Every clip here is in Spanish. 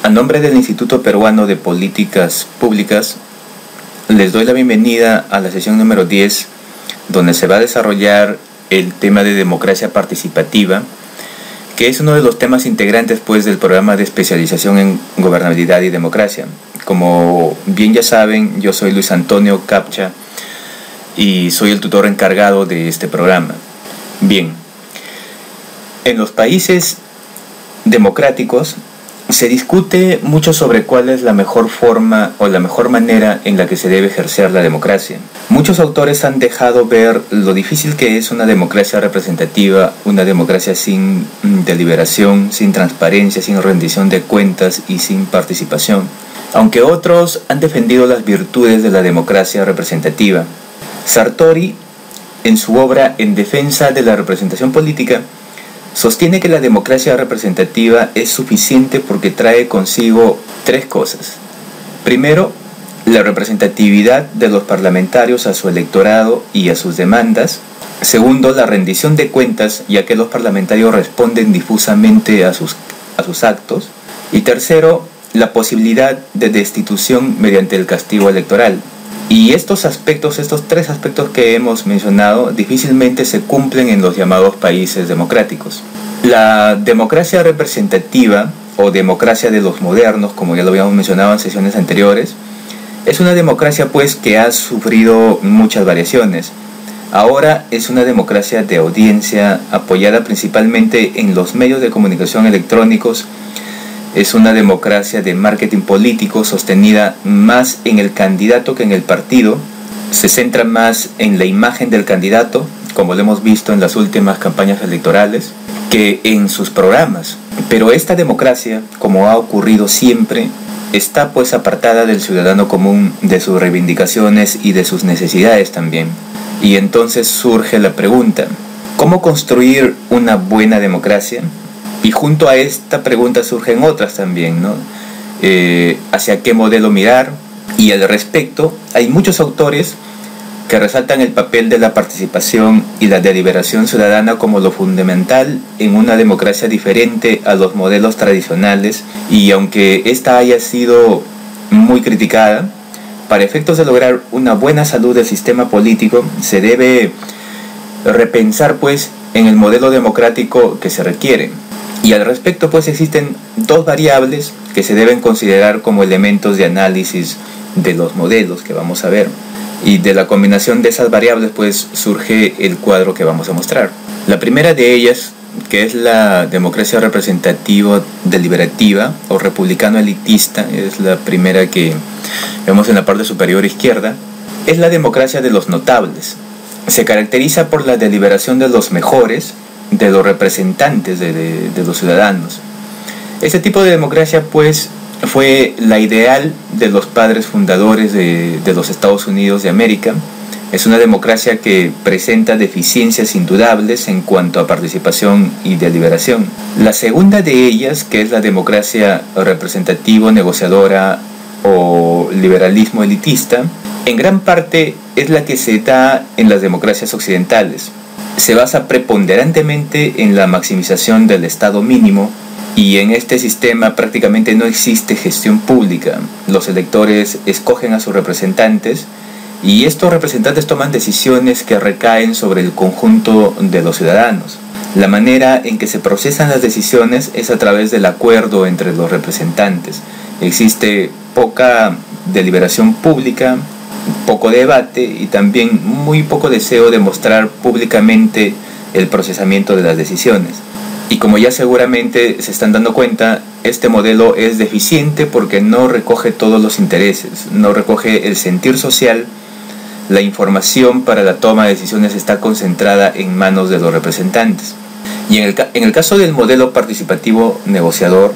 A nombre del Instituto Peruano de Políticas Públicas, les doy la bienvenida a la sesión número 10, donde se va a desarrollar el tema de democracia participativa, que es uno de los temas integrantes del programa de especialización en gobernabilidad y democracia. Como bien ya saben, yo soy Luis Antonio Capcha y soy el tutor encargado de este programa. Bien, en los países democráticos se discute mucho sobre cuál es la mejor forma o la mejor manera en la que se debe ejercer la democracia. Muchos autores han dejado ver lo difícil que es una democracia representativa, una democracia sin deliberación, sin transparencia, sin rendición de cuentas y sin participación. Aunque otros han defendido las virtudes de la democracia representativa. Sartori, en su obra En defensa de la representación política, sostiene que la democracia representativa es suficiente porque trae consigo tres cosas. Primero, la representatividad de los parlamentarios a su electorado y a sus demandas. Segundo, la rendición de cuentas, ya que los parlamentarios responden difusamente a sus actos. Y tercero, la posibilidad de destitución mediante el castigo electoral. Y estos tres aspectos que hemos mencionado, difícilmente se cumplen en los llamados países democráticos. La democracia representativa, o democracia de los modernos, como ya lo habíamos mencionado en sesiones anteriores, es una democracia que ha sufrido muchas variaciones. Ahora es una democracia de audiencia apoyada principalmente en los medios de comunicación electrónicos. Es una democracia de marketing político sostenida más en el candidato que en el partido. Se centra más en la imagen del candidato, como lo hemos visto en las últimas campañas electorales, que en sus programas. Pero esta democracia, como ha ocurrido siempre, está apartada del ciudadano común, de sus reivindicaciones y de sus necesidades también. Y entonces surge la pregunta, ¿cómo construir una buena democracia? Y junto a esta pregunta surgen otras también, ¿no? ¿Hacia qué modelo mirar? Y al respecto, hay muchos autores que resaltan el papel de la participación y la deliberación ciudadana como lo fundamental en una democracia diferente a los modelos tradicionales. Y aunque esta haya sido muy criticada, para efectos de lograr una buena salud del sistema político, se debe repensar en el modelo democrático que se requiere. Y al respecto existen dos variables que se deben considerar como elementos de análisis de los modelos que vamos a ver. Y de la combinación de esas variables surge el cuadro que vamos a mostrar. La primera de ellas, que es la democracia representativa deliberativa o republicano elitista, es la primera que vemos en la parte superior izquierda, es la democracia de los notables. Se caracteriza por la deliberación de los mejores, de los representantes de los ciudadanos. Este tipo de democracia fue la ideal de los padres fundadores de los Estados Unidos de América. Es una democracia que presenta deficiencias indudables en cuanto a participación y deliberación. La segunda de ellas, que es la democracia representativa negociadora o liberalismo elitista, en gran parte es la que se da en las democracias occidentales. Se basa preponderantemente en la maximización del Estado mínimo y en este sistema prácticamente no existe gestión pública. Los electores escogen a sus representantes y estos representantes toman decisiones que recaen sobre el conjunto de los ciudadanos. La manera en que se procesan las decisiones es a través del acuerdo entre los representantes. Existe poca deliberación pública, poco debate y también muy poco deseo de mostrar públicamente el procesamiento de las decisiones. Y como ya seguramente se están dando cuenta, este modelo es deficiente porque no recoge todos los intereses, no recoge el sentir social. La información para la toma de decisiones está concentrada en manos de los representantes. Y en el caso del modelo participativo negociador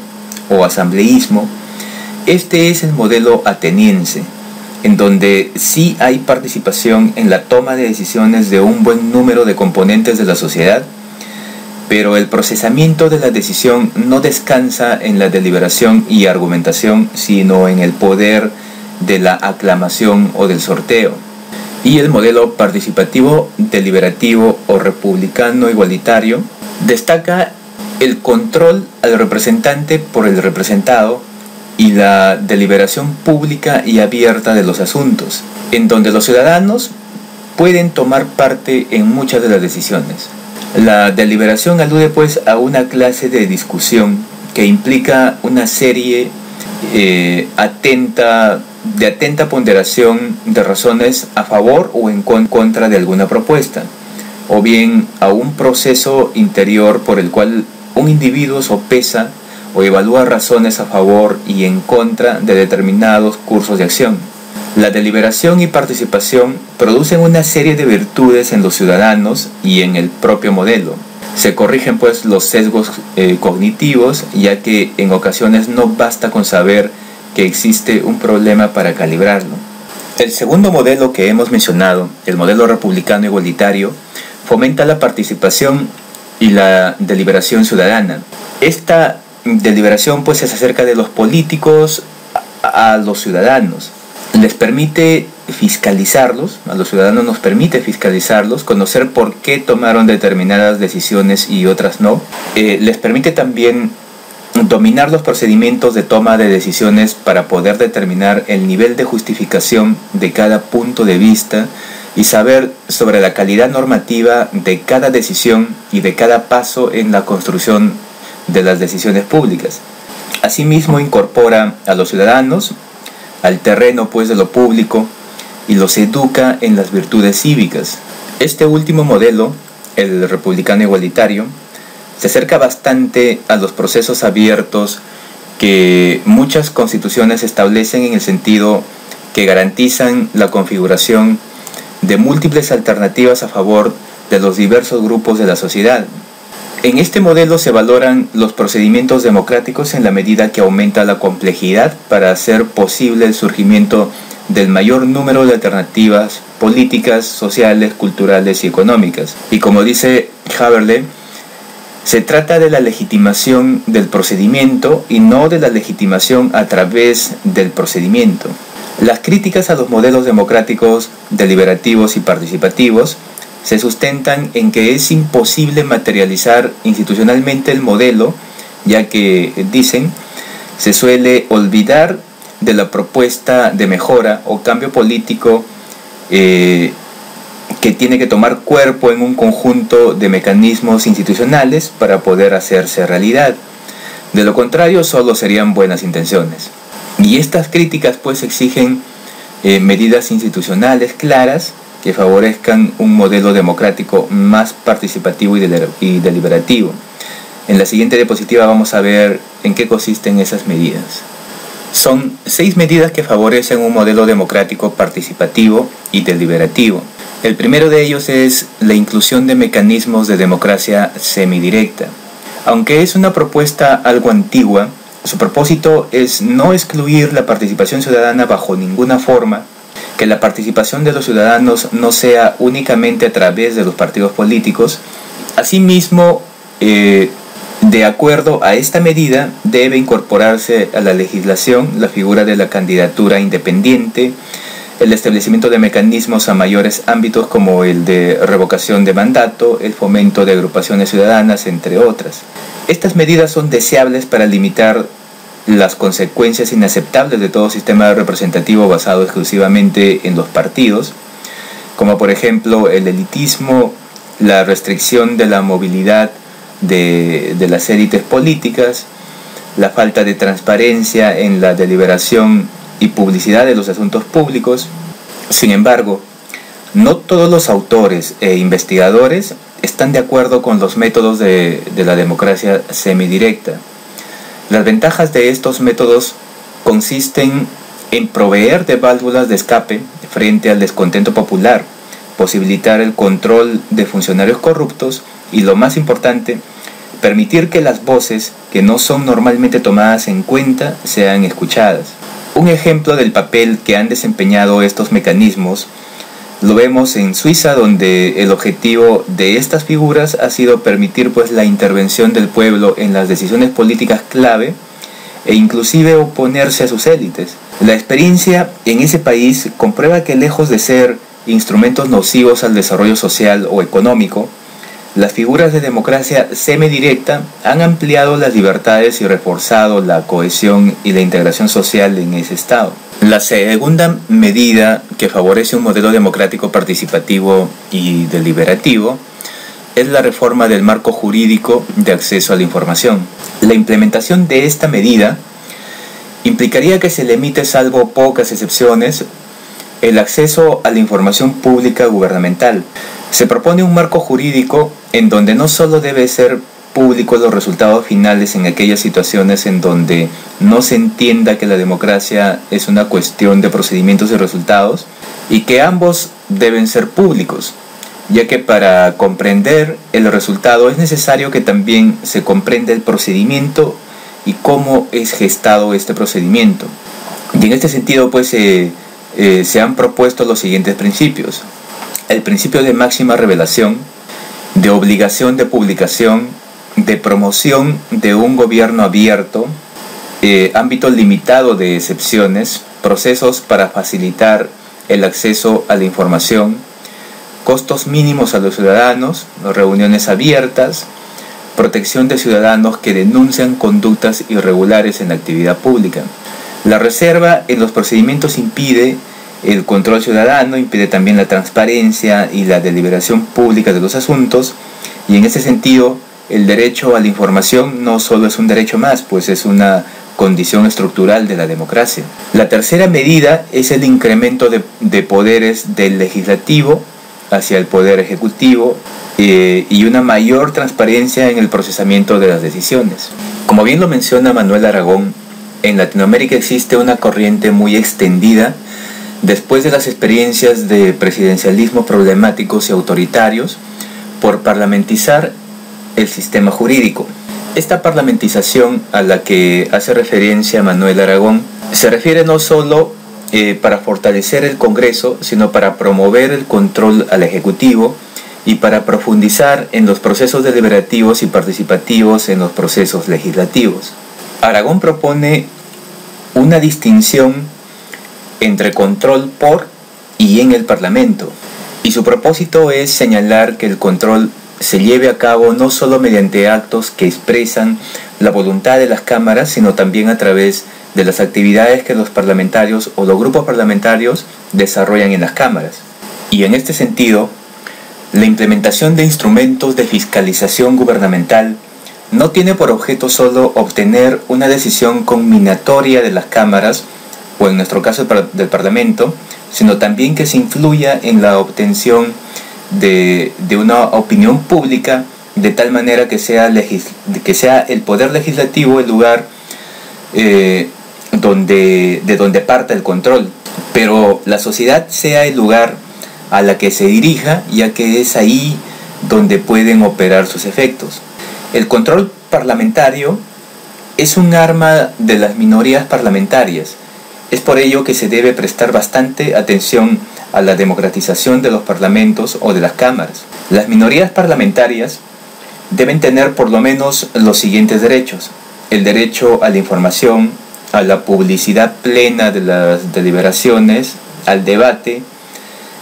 o asambleísmo, este es el modelo ateniense, en donde sí hay participación en la toma de decisiones de un buen número de componentes de la sociedad, pero el procesamiento de la decisión no descansa en la deliberación y argumentación, sino en el poder de la aclamación o del sorteo. Y el modelo participativo, deliberativo o republicano igualitario destaca el control al representante por el representado y la deliberación pública y abierta de los asuntos, en donde los ciudadanos pueden tomar parte en muchas de las decisiones. La deliberación alude pues a una clase de discusión que implica una serie de atenta ponderación de razones a favor o en contra de alguna propuesta, o bien a un proceso interior por el cual un individuo sopesa o evalúa razones a favor y en contra de determinados cursos de acción. La deliberación y participación producen una serie de virtudes en los ciudadanos y en el propio modelo. Se corrigen pues los sesgos cognitivos, ya que en ocasiones no basta con saber que existe un problema para calibrarlo. El segundo modelo que hemos mencionado, el modelo republicano igualitario, fomenta la participación y la deliberación ciudadana. Esta deliberación pues se acerca de los políticos a los ciudadanos. Les permite fiscalizarlos, a los ciudadanos nos permite fiscalizarlos, conocer por qué tomaron determinadas decisiones y otras no. Les permite también dominar los procedimientos de toma de decisiones para poder determinar el nivel de justificación de cada punto de vista y saber sobre la calidad normativa de cada decisión y de cada paso en la construcción de las decisiones públicas. Asimismo, incorpora a los ciudadanos al terreno pues de lo público y los educa en las virtudes cívicas. Este último modelo, el republicano igualitario, se acerca bastante a los procesos abiertos que muchas constituciones establecen, en el sentido que garantizan la configuración de múltiples alternativas a favor de los diversos grupos de la sociedad. En este modelo se valoran los procedimientos democráticos en la medida que aumenta la complejidad para hacer posible el surgimiento del mayor número de alternativas políticas, sociales, culturales y económicas. Y como dice Haberle, se trata de la legitimación del procedimiento y no de la legitimación a través del procedimiento. Las críticas a los modelos democráticos, deliberativos y participativos se sustentan en que es imposible materializar institucionalmente el modelo, ya que, dicen, se suele olvidar de la propuesta de mejora o cambio político que tiene que tomar cuerpo en un conjunto de mecanismos institucionales para poder hacerse realidad. De lo contrario, solo serían buenas intenciones. Y estas críticas pues exigen medidas institucionales claras que favorezcan un modelo democrático más participativo y deliberativo. En la siguiente diapositiva vamos a ver en qué consisten esas medidas. Son 6 medidas que favorecen un modelo democrático participativo y deliberativo. El primero de ellos es la inclusión de mecanismos de democracia semidirecta. Aunque es una propuesta algo antigua, su propósito es no excluir la participación ciudadana bajo ninguna forma, que la participación de los ciudadanos no sea únicamente a través de los partidos políticos. Asimismo, de acuerdo a esta medida, debe incorporarse a la legislación la figura de la candidatura independiente, el establecimiento de mecanismos a mayores ámbitos como el de revocación de mandato, el fomento de agrupaciones ciudadanas, entre otras. Estas medidas son deseables para limitar las consecuencias inaceptables de todo sistema representativo basado exclusivamente en los partidos, como por ejemplo el elitismo, la restricción de la movilidad de las élites políticas, la falta de transparencia en la deliberación y publicidad de los asuntos públicos. Sin embargo, no todos los autores e investigadores están de acuerdo con los métodos de la democracia semidirecta. Las ventajas de estos métodos consisten en proveer de válvulas de escape frente al descontento popular, posibilitar el control de funcionarios corruptos y, lo más importante, permitir que las voces que no son normalmente tomadas en cuenta sean escuchadas. Un ejemplo del papel que han desempeñado estos mecanismos lo vemos en Suiza, donde el objetivo de estas figuras ha sido permitir pues la intervención del pueblo en las decisiones políticas clave e inclusive oponerse a sus élites. La experiencia en ese país comprueba que, lejos de ser instrumentos nocivos al desarrollo social o económico, Las figuras de democracia semidirecta han ampliado las libertades y reforzado la cohesión y la integración social en ese Estado. La segunda medida que favorece un modelo democrático participativo y deliberativo es la reforma del marco jurídico de acceso a la información. La implementación de esta medida implicaría que se limite, salvo pocas excepciones, el acceso a la información pública gubernamental. Se propone un marco jurídico en donde no solo debe ser públicos los resultados finales en aquellas situaciones en donde no se entienda que la democracia es una cuestión de procedimientos y resultados, y que ambos deben ser públicos, ya que para comprender el resultado es necesario que también se comprenda el procedimiento y cómo es gestado este procedimiento. Y en este sentido pues se han propuesto los siguientes principios: el principio de máxima revelación, de obligación de publicación, de promoción de un gobierno abierto, ámbito limitado de excepciones, procesos para facilitar el acceso a la información, costos mínimos a los ciudadanos, reuniones abiertas, protección de ciudadanos que denuncian conductas irregulares en la actividad pública. La reserva en los procedimientos impide el control ciudadano, impide también la transparencia y la deliberación pública de los asuntos, y en ese sentido el derecho a la información no solo es un derecho más, pues es una condición estructural de la democracia. La tercera medida es el incremento de poderes del legislativo hacia el poder ejecutivo y una mayor transparencia en el procesamiento de las decisiones. Como bien lo menciona Manuel Aragón, en Latinoamérica existe una corriente muy extendida después de las experiencias de presidencialismo problemáticos y autoritarios por parlamentizar el sistema jurídico. Esta parlamentización a la que hace referencia Manuel Aragón se refiere no solo para fortalecer el Congreso, sino para promover el control al Ejecutivo y para profundizar en los procesos deliberativos y participativos en los procesos legislativos. Aragón propone una distinción entre control por y en el Parlamento, y su propósito es señalar que el control se lleve a cabo no solo mediante actos que expresan la voluntad de las cámaras, sino también a través de las actividades que los parlamentarios o los grupos parlamentarios desarrollan en las cámaras. Y en este sentido, la implementación de instrumentos de fiscalización gubernamental no tiene por objeto solo obtener una decisión conminatoria de las cámaras, o en nuestro caso del Parlamento, sino también que se influya en la obtención de una opinión pública, de tal manera que sea el Poder Legislativo el lugar de donde parta el control, pero la sociedad sea el lugar a la que se dirija, ya que es ahí donde pueden operar sus efectos. El control parlamentario es un arma de las minorías parlamentarias. Es por ello que se debe prestar bastante atención a la democratización de los parlamentos o de las cámaras. Las minorías parlamentarias deben tener por lo menos los siguientes derechos: el derecho a la información, a la publicidad plena de las deliberaciones, al debate,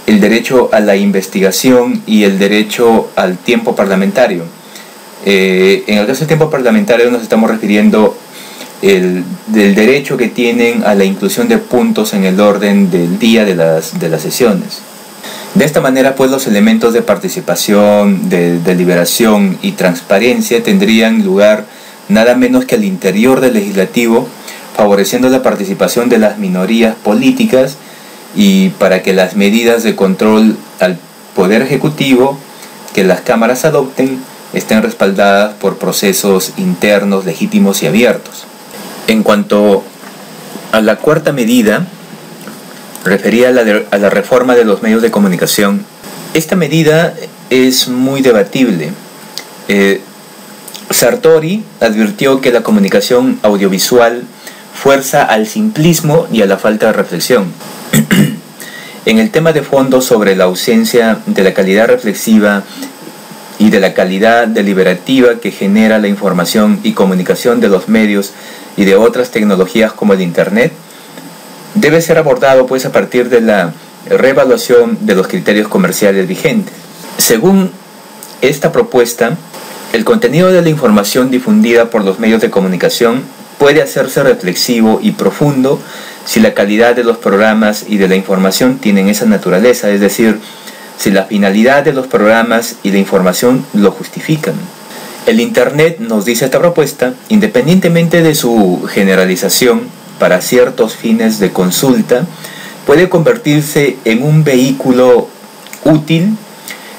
el derecho a la investigación y el derecho al tiempo parlamentario. En el caso del tiempo parlamentario nos estamos refiriendo del derecho que tienen a la inclusión de puntos en el orden del día de las sesiones. De esta manera, pues, los elementos de participación, de deliberación y transparencia tendrían lugar nada menos que al interior del legislativo, favoreciendo la participación de las minorías políticas y para que las medidas de control al Poder Ejecutivo que las cámaras adopten estén respaldadas por procesos internos legítimos y abiertos. En cuanto a la cuarta medida, referida a la reforma de los medios de comunicación, esta medida es muy debatible. Sartori advirtió que la comunicación audiovisual fuerza al simplismo y a la falta de reflexión. En el tema de fondo sobre la ausencia de la calidad reflexiva y de la calidad deliberativa que genera la información y comunicación de los medios y de otras tecnologías como el Internet, debe ser abordado pues a partir de la reevaluación de los criterios comerciales vigentes. Según esta propuesta, el contenido de la información difundida por los medios de comunicación puede hacerse reflexivo y profundo si la calidad de los programas y de la información tienen esa naturaleza, es decir, si la finalidad de los programas y la información lo justifican. El Internet, nos dice esta propuesta, independientemente de su generalización para ciertos fines de consulta, puede convertirse en un vehículo útil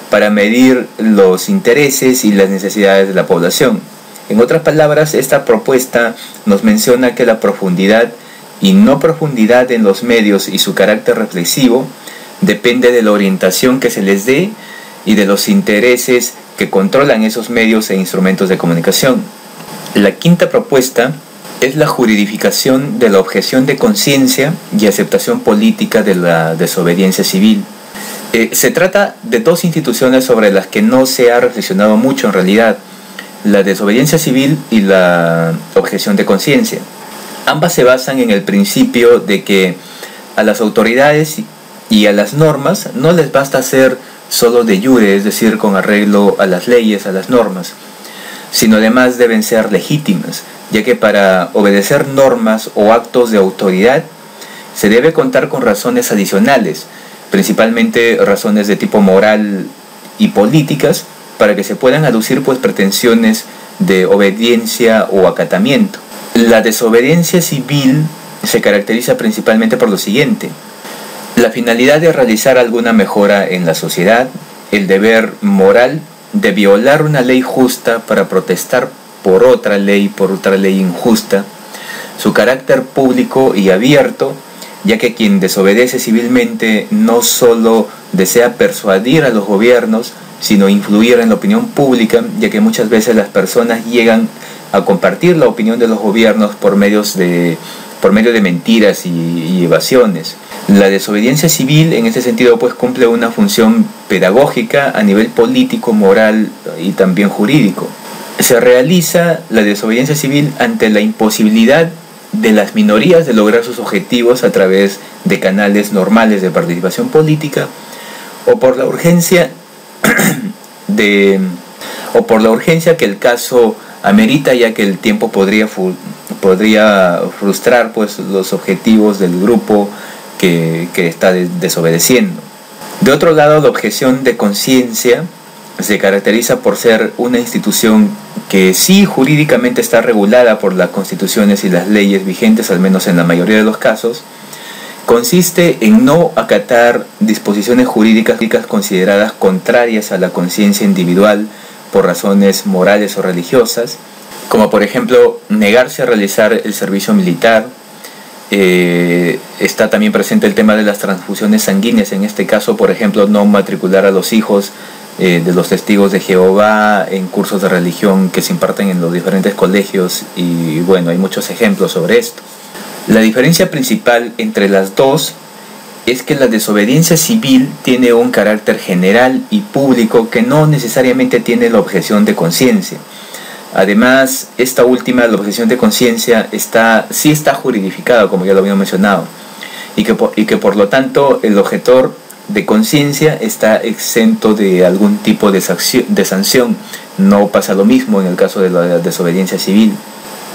para medir los intereses y las necesidades de la población. En otras palabras, esta propuesta nos menciona que la profundidad y no profundidad en los medios y su carácter reflexivo depende de la orientación que se les dé y de los intereses que controlan esos medios e instrumentos de comunicación. La quinta propuesta es la juridificación de la objeción de conciencia y aceptación política de la desobediencia civil. Se trata de dos instituciones sobre las que no se ha reflexionado mucho en realidad: la desobediencia civil y la objeción de conciencia. Ambas se basan en el principio de que a las autoridades y a las normas no les basta ser solo de jure, es decir, con arreglo a las leyes, a las normas, sino además deben ser legítimas, ya que para obedecer normas o actos de autoridad se debe contar con razones adicionales, principalmente razones de tipo moral y políticas, para que se puedan aducir pretensiones de obediencia o acatamiento. La desobediencia civil se caracteriza principalmente por lo siguiente: la finalidad de realizar alguna mejora en la sociedad, el deber moral de violar una ley justa para protestar por otra ley injusta, su carácter público y abierto, ya que quien desobedece civilmente no solo desea persuadir a los gobiernos, sino influir en la opinión pública, ya que muchas veces las personas llegan a compartir la opinión de los gobiernos por medio de mentiras y evasiones. La desobediencia civil en este sentido cumple una función pedagógica a nivel político, moral y también jurídico. Se realiza la desobediencia civil ante la imposibilidad de las minorías de lograr sus objetivos a través de canales normales de participación política, o por la urgencia que el caso amerita, ya que el tiempo podría frustrar los objetivos del grupo que está desobedeciendo. De otro lado, la objeción de conciencia se caracteriza por ser una institución que sí jurídicamente está regulada por las constituciones y las leyes vigentes, al menos en la mayoría de los casos. Consiste en no acatar disposiciones jurídicas consideradas contrarias a la conciencia individual por razones morales o religiosas, como por ejemplo negarse a realizar el servicio militar. Está también presente el tema de las transfusiones sanguíneas, en este caso por ejemplo no matricular a los hijos de los testigos de Jehová en cursos de religión que se imparten en los diferentes colegios, y bueno, hay muchos ejemplos sobre esto. La diferencia principal entre las dos es que la desobediencia civil tiene un carácter general y público que no necesariamente tiene la objeción de conciencia. Además, esta última, la objeción de conciencia, sí está juridificada, como ya lo habíamos mencionado, y que por lo tanto el objetor de conciencia está exento de algún tipo de sanción. No pasa lo mismo en el caso de la desobediencia civil.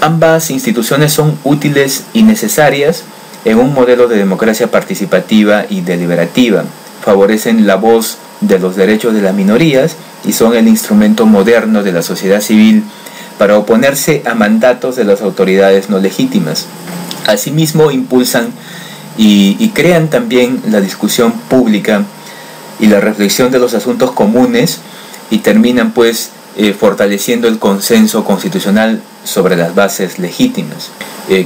Ambas instituciones son útiles y necesarias en un modelo de democracia participativa y deliberativa. Favorecen la voz de los derechos de las minorías y son el instrumento moderno de la sociedad civil para oponerse a mandatos de las autoridades no legítimas. Asimismo, impulsan y crean también la discusión pública y la reflexión de los asuntos comunes, y terminan fortaleciendo el consenso constitucional sobre las bases legítimas.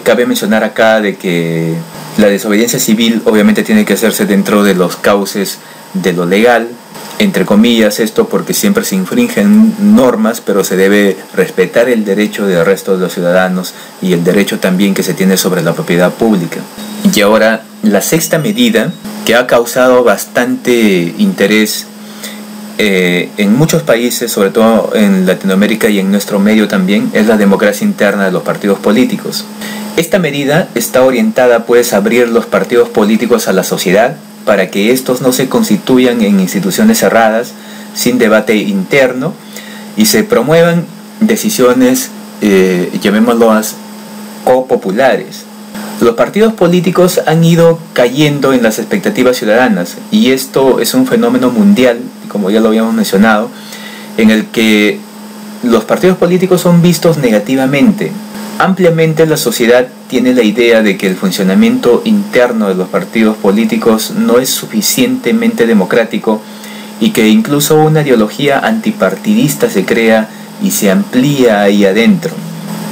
Cabe mencionar acá de que la desobediencia civil obviamente tiene que hacerse dentro de los cauces de lo legal, entre comillas esto porque siempre se infringen normas, pero se debe respetar el derecho del resto de los ciudadanos y el derecho también que se tiene sobre la propiedad pública. Y ahora, la sexta medida, que ha causado bastante interés en muchos países, sobre todo en Latinoamérica y en nuestro medio también, es la democracia interna de los partidos políticos. Esta medida está orientada a abrir los partidos políticos a la sociedad para que estos no se constituyan en instituciones cerradas, sin debate interno y se promuevan decisiones, llamémoslas, copopulares. Los partidos políticos han ido cayendo en las expectativas ciudadanas y esto es un fenómeno mundial, como ya lo habíamos mencionado, en el que los partidos políticos son vistos negativamente. Ampliamente la sociedad tiene la idea de que el funcionamiento interno de los partidos políticos no es suficientemente democrático y que incluso una ideología antipartidista se crea y se amplía ahí adentro.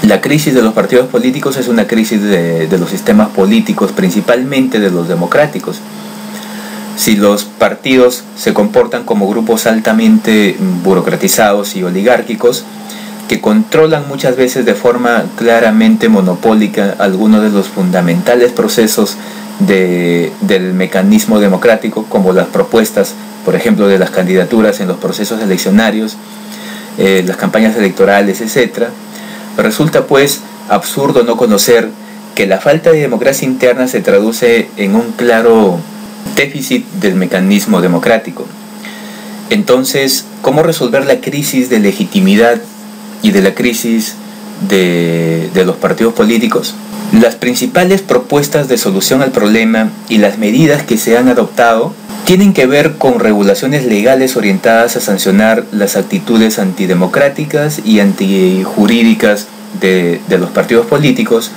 La crisis de los partidos políticos es una crisis de los sistemas políticos, principalmente de los democráticos. Si los partidos se comportan como grupos altamente burocratizados y oligárquicos, que controlan muchas veces de forma claramente monopólica algunos de los fundamentales procesos del mecanismo democrático, como las propuestas, por ejemplo, de las candidaturas en los procesos eleccionarios, las campañas electorales, etc., resulta pues absurdo no conocer que la falta de democracia interna se traduce en un claro déficit del mecanismo democrático. Entonces, ¿cómo resolver la crisis de legitimidad y de la crisis de los partidos políticos? Las principales propuestas de solución al problema y las medidas que se han adoptado tienen que ver con regulaciones legales orientadas a sancionar las actitudes antidemocráticas y antijurídicas de los partidos políticos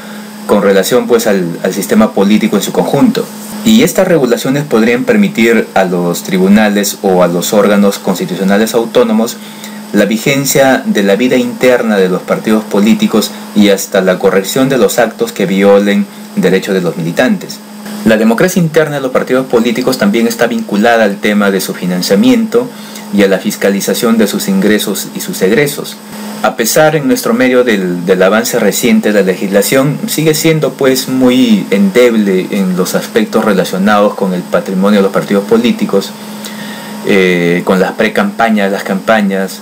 con relación pues al sistema político en su conjunto. Y estas regulaciones podrían permitir a los tribunales o a los órganos constitucionales autónomos la vigencia de la vida interna de los partidos políticos y hasta la corrección de los actos que violen derechos de los militantes. La democracia interna de los partidos políticos también está vinculada al tema de su financiamiento y a la fiscalización de sus ingresos y sus egresos. A pesar en nuestro medio del avance reciente de la legislación, sigue siendo pues muy endeble en los aspectos relacionados con el patrimonio de los partidos políticos, con las pre-campañas, las campañas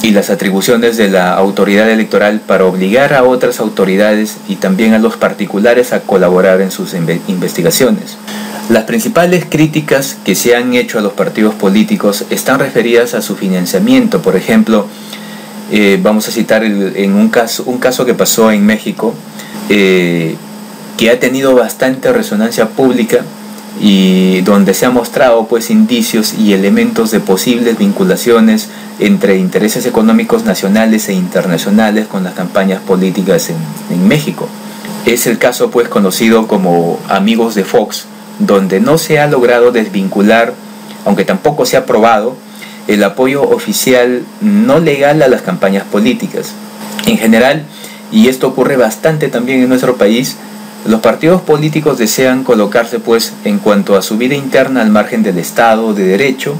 y las atribuciones de la autoridad electoral para obligar a otras autoridades y también a los particulares a colaborar en sus investigaciones. Las principales críticas que se han hecho a los partidos políticos están referidas a su financiamiento. Por ejemplo, vamos a citar un caso que pasó en México, que ha tenido bastante resonancia pública y donde se han mostrado pues indicios y elementos de posibles vinculaciones entre intereses económicos nacionales e internacionales con las campañas políticas en México. Es el caso pues conocido como Amigos de Fox, donde no se ha logrado desvincular, aunque tampoco se ha probado, el apoyo oficial no legal a las campañas políticas. En general, y esto ocurre bastante también en nuestro país, los partidos políticos desean colocarse pues en cuanto a su vida interna al margen del Estado de Derecho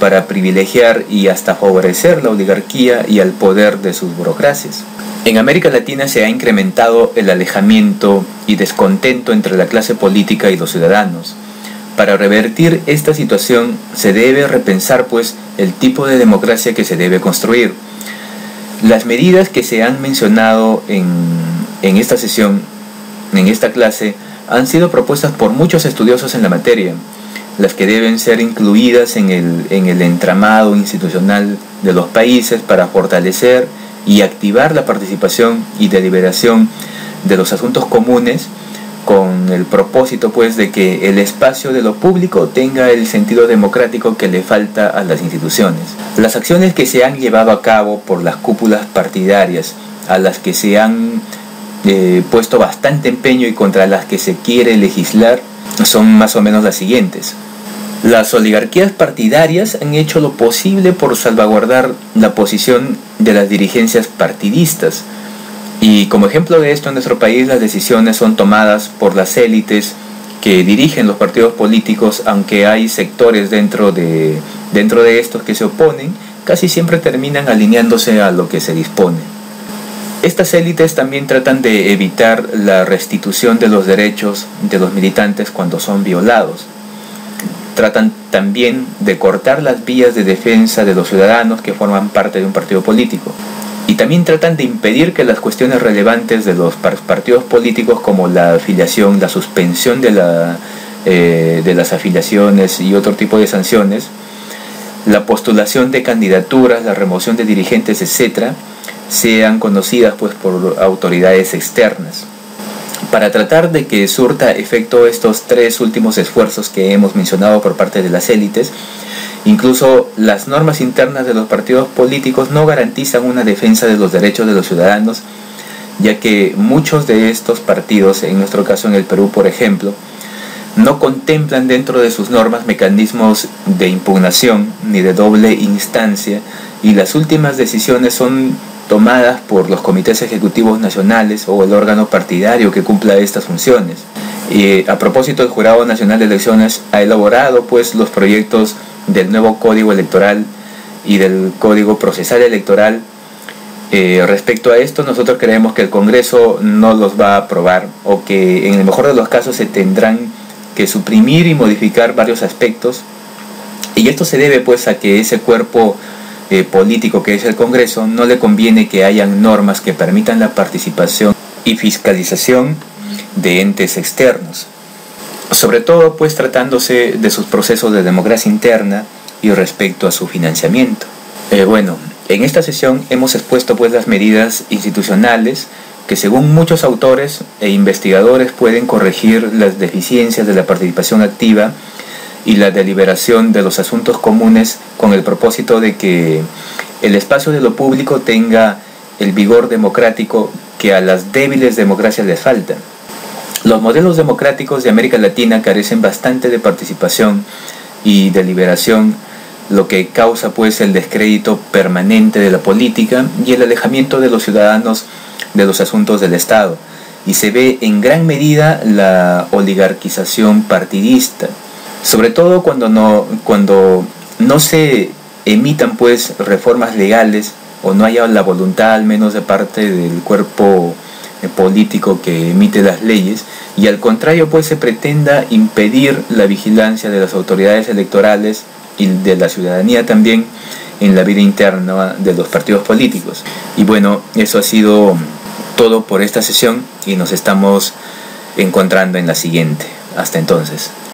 para privilegiar y hasta favorecer la oligarquía y al poder de sus burocracias. En América Latina se ha incrementado el alejamiento y descontento entre la clase política y los ciudadanos. Para revertir esta situación se debe repensar pues el tipo de democracia que se debe construir. Las medidas que se han mencionado en esta sesión, en esta clase, han sido propuestas por muchos estudiosos en la materia, las que deben ser incluidas en el entramado institucional de los países para fortalecer y activar la participación y deliberación de los asuntos comunes, con el propósito pues de que el espacio de lo público tenga el sentido democrático que le falta a las instituciones. Las acciones que se han llevado a cabo por las cúpulas partidarias, a las que se han puesto bastante empeño y contra las que se quiere legislar, son más o menos las siguientes. Las oligarquías partidarias han hecho lo posible por salvaguardar la posición de las dirigencias partidistas. Y como ejemplo de esto, en nuestro país las decisiones son tomadas por las élites que dirigen los partidos políticos, aunque hay sectores dentro de estos que se oponen, casi siempre terminan alineándose a lo que se dispone. Estas élites también tratan de evitar la restitución de los derechos de los militantes cuando son violados. Tratan también de cortar las vías de defensa de los ciudadanos que forman parte de un partido político. Y también tratan de impedir que las cuestiones relevantes de los partidos políticos, como la afiliación, la suspensión de las afiliaciones y otro tipo de sanciones, la postulación de candidaturas, la remoción de dirigentes, etcétera, sean conocidas pues por autoridades externas. Para tratar de que surta efecto estos tres últimos esfuerzos que hemos mencionado por parte de las élites, incluso las normas internas de los partidos políticos no garantizan una defensa de los derechos de los ciudadanos, ya que muchos de estos partidos, en nuestro caso en el Perú por ejemplo, no contemplan dentro de sus normas mecanismos de impugnación ni de doble instancia, y las últimas decisiones son tomadas por los comités ejecutivos nacionales o el órgano partidario que cumpla estas funciones. A propósito, el Jurado Nacional de Elecciones ha elaborado pues los proyectos del nuevo Código Electoral y del Código Procesal Electoral. Respecto a esto, nosotros creemos que el Congreso no los va a aprobar, o que en el mejor de los casos se tendrán que suprimir y modificar varios aspectos, y esto se debe pues a que ese cuerpo político que es el Congreso no le conviene que hayan normas que permitan la participación y fiscalización de entes externos, sobre todo pues tratándose de sus procesos de democracia interna y respecto a su financiamiento. En esta sesión hemos expuesto pues las medidas institucionales que según muchos autores e investigadores pueden corregir las deficiencias de la participación activa y la deliberación de los asuntos comunes, con el propósito de que el espacio de lo público tenga el vigor democrático que a las débiles democracias les falta. Los modelos democráticos de América Latina carecen bastante de participación y deliberación, lo que causa pues el descrédito permanente de la política y el alejamiento de los ciudadanos de los asuntos del Estado, y se ve en gran medida la oligarquización partidista, sobre todo cuando no se emitan pues reformas legales, o no haya la voluntad al menos de parte del cuerpo político que emite las leyes, y al contrario pues se pretenda impedir la vigilancia de las autoridades electorales y de la ciudadanía también en la vida interna de los partidos políticos. Y bueno, eso ha sido todo por esta sesión y nos estamos encontrando en la siguiente. Hasta entonces.